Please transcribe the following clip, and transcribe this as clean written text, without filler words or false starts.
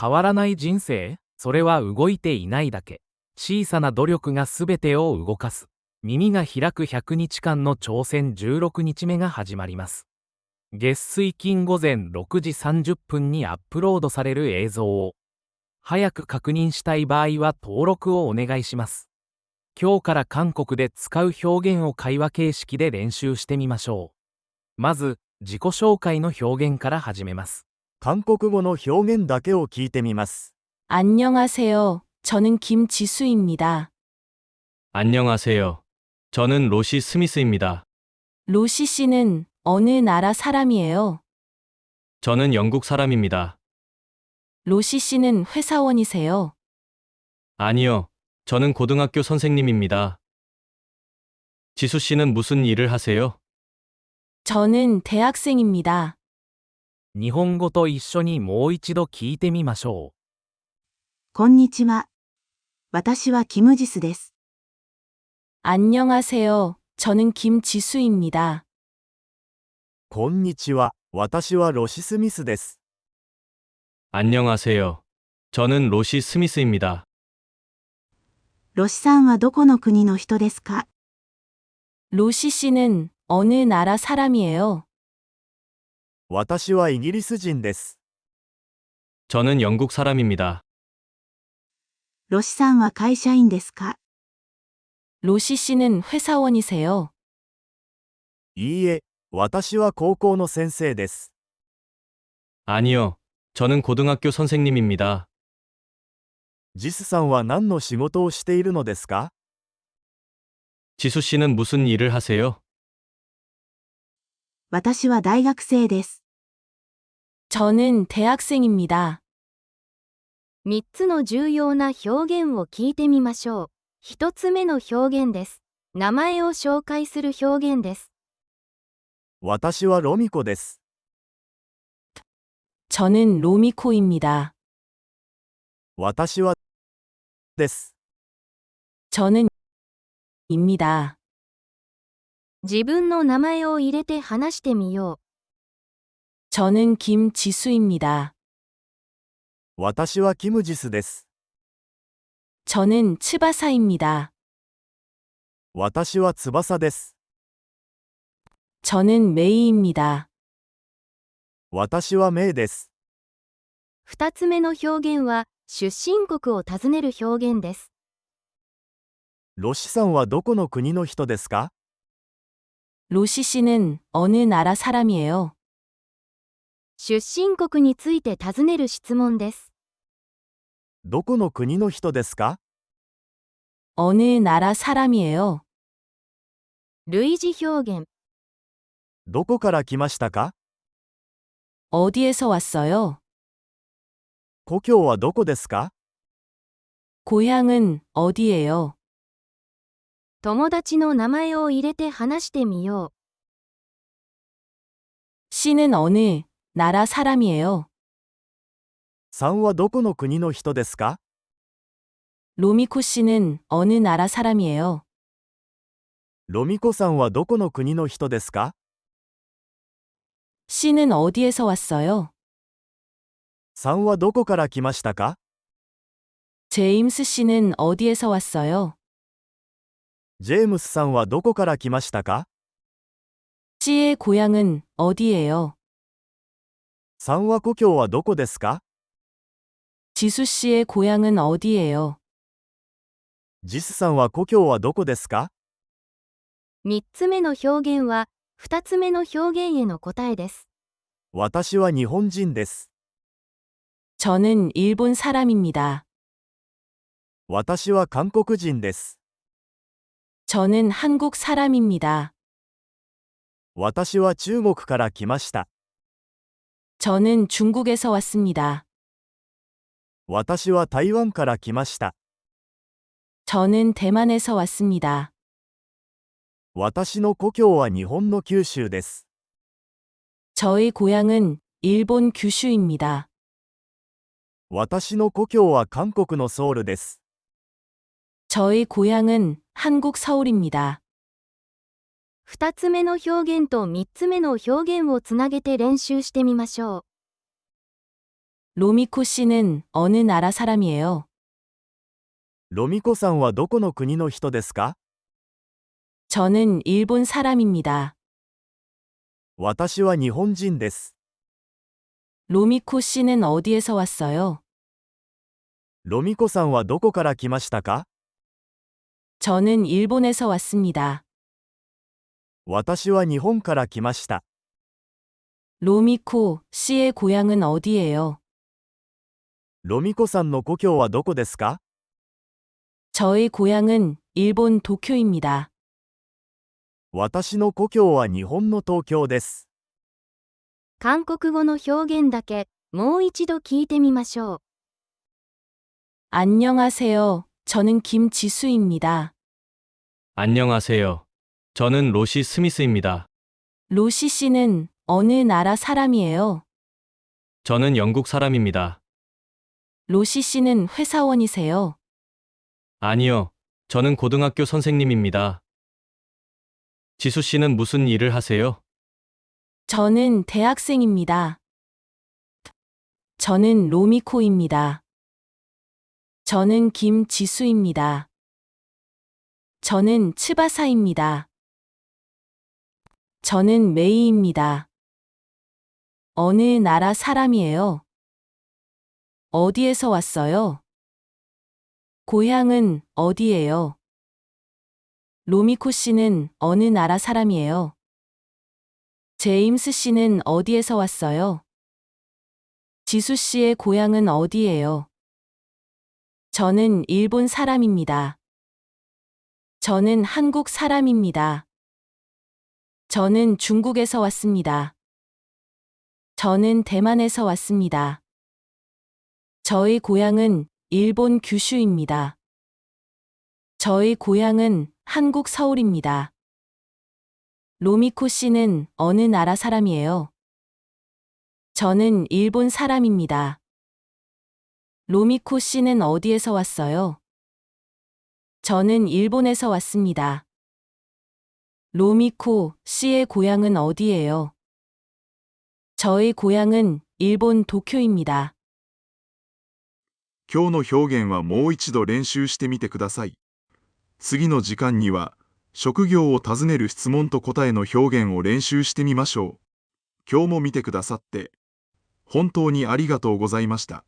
変わらない人生、それは動いていないだけ。小さな努力がすべてを動かす。耳が開く100日間の挑戦16日目が始まります。月水金午前6時30分にアップロードされる映像を早く確認したい場合は登録をお願いします。今日から韓国で使う表現を会話形式で練習してみましょう。まず、自己紹介の表現から始めます。韓国語の表現だけを聞いてみます。 안녕하세요. 저는 김지수입니다. 안녕하세요. 저는 로시 스미스입니다. 로시 씨는 어느 나라 사람이에요? 저는 영국 사람입니다. 로시 씨는 회사원이세요? 아니요. 저는 고등학교 선생님입니다. 지수 씨는 무슨 일을 하세요? 저는 대학생입니다. 日本語と一緒にもう一度聞いてみましょう。こんにちは。私はキムジスです。 안녕하세요. 저는 김지수입니다. こんにちは。私はロシ・スミスです。 안녕하세요. 저는 로시 스미스입니다. ロシさんはどこの国の人ですか？ 로시 씨는 어느 나라 사람이에요? 私はイギリス人です。 저는 영국 사람입니다. ロシさんは会社員ですか？ 로시 씨는 회사원이세요? いいえ、私は高校の先生です。 아니요. 저는 고등학교 선생님입니다. ジスさんは何の仕事をしているのですか？ 지수 씨는 무슨 일을 하세요? 私は大学生です。 저는 대학생입니다. 3つの重要な表現を聞いてみましょう。1つ目の表現です。名前を紹介する表現です。私はロミコです。 저는 로미코입니다. 私はです。 저는 입니다. 自分の名前を入れて話してみよう。 저는 김지수입니다. 私はキムジスです。 저는 츠바사입니다. 私は翼です。 저는 메이입니다. 私はメイです。 2つ目の表現は、出身国を尋ねる表現です。ロシさんはどこの国の人ですか？ 로시 씨는 어느 나라 사람이에요? 出身国について尋ねる質問です。どこの国の人ですか？ 어느 나라 사람이에요? 類似表現。どこから来ましたか？ 어디에서 왔어요? 故郷はどこですか？ 고향은 어디예요? 友達の名前を入れて話してみよう。 씨는 어느 나라 사람이에요? さんはどこの国の人ですか？ 로미코 씨는 어느 나라 사람이에요? ロミコさんはどこの国の人ですか？ 씨는 어디에서 왔어요? さんはどこから来ましたか？ 제임스 씨는 어디에서 왔어요? ジェームスさんはどこから来ましたか？ 씨의 고향은 어디예요? さんは故郷はどこですか？ 지수 씨의 고향은 어디예요? ジスさんは故郷はどこですか？ 3つ目の表現は、2つ目の表現への答えです。私は日本人です。 저는 일본 사람입니다. 私は韓国人です。 저는 한국 사람입니다. 私は中国から来ました。 저는 중국에서 왔습니다. 私は台湾から来ました。 저는 대만에서 왔습니다. 私の故郷は日本の九州です。 저의 고향은 일본 규슈입니다. 私の故郷は韓国のソウルです。 저의 고향은 한국 서울입니다. 2つ目の表現と3つ目の表現をつなげて練習してみましょう。 로미코 씨는 어느 나라 사람이에요? ロミコさんはどこの国の人ですか？ 저는 일본 사람입니다. 私は日本人です。 로미코 씨는 어디에서 왔어요? ロミコさんはどこから来ましたか？ 저는 일본에서 왔습니다. 私は日本から来ました。 로미코 씨의 고향은 어디예요? ロミコさんの故郷はどこですか？ 저의 고향은 일본 도쿄입니다. 私の故郷は日本の東京です。韓国語の表現だけ、もう一度聞いてみましょう。 안녕하세요. 저는 김지수입니다. 안녕하세요. 저는 로시 스미스입니다. 로시 씨는 어느 나라 사람이에요? 저는 영국 사람입니다. 로시 씨는 회사원이세요? 아니요. 저는 고등학교 선생님입니다. 지수 씨는 무슨 일을 하세요? 저는 대학생입니다. 저는 로미코입니다. 저는 김지수입니다. 저는 츠바사입니다. 저는 메이입니다. 어느 나라 사람이에요? 어디에서 왔어요? 고향은 어디예요? 로미코 씨는 어느 나라 사람이에요? 제임스 씨는 어디에서 왔어요? 지수 씨의 고향은 어디예요? 저는 일본 사람입니다. 저는 한국 사람입니다. 저는 중국에서 왔습니다. 저는 대만에서 왔습니다. 저의 고향은 일본 규슈입니다. 저의 고향은 한국 서울입니다. 로미코 씨는 어느 나라 사람이에요? 저는 일본 사람입니다. 로미코 씨는 어디에서 왔어요? 저는 일본에서 왔습니다. 로미코 씨의 고향은 어디예요? 저의 고향은 일본 도쿄입니다. 今日の表現はもう一度練習してみてください。次の時間には、職業を尋ねる質問と答えの表現を練習してみましょう。今日も見てくださって、本当にありがとうございました。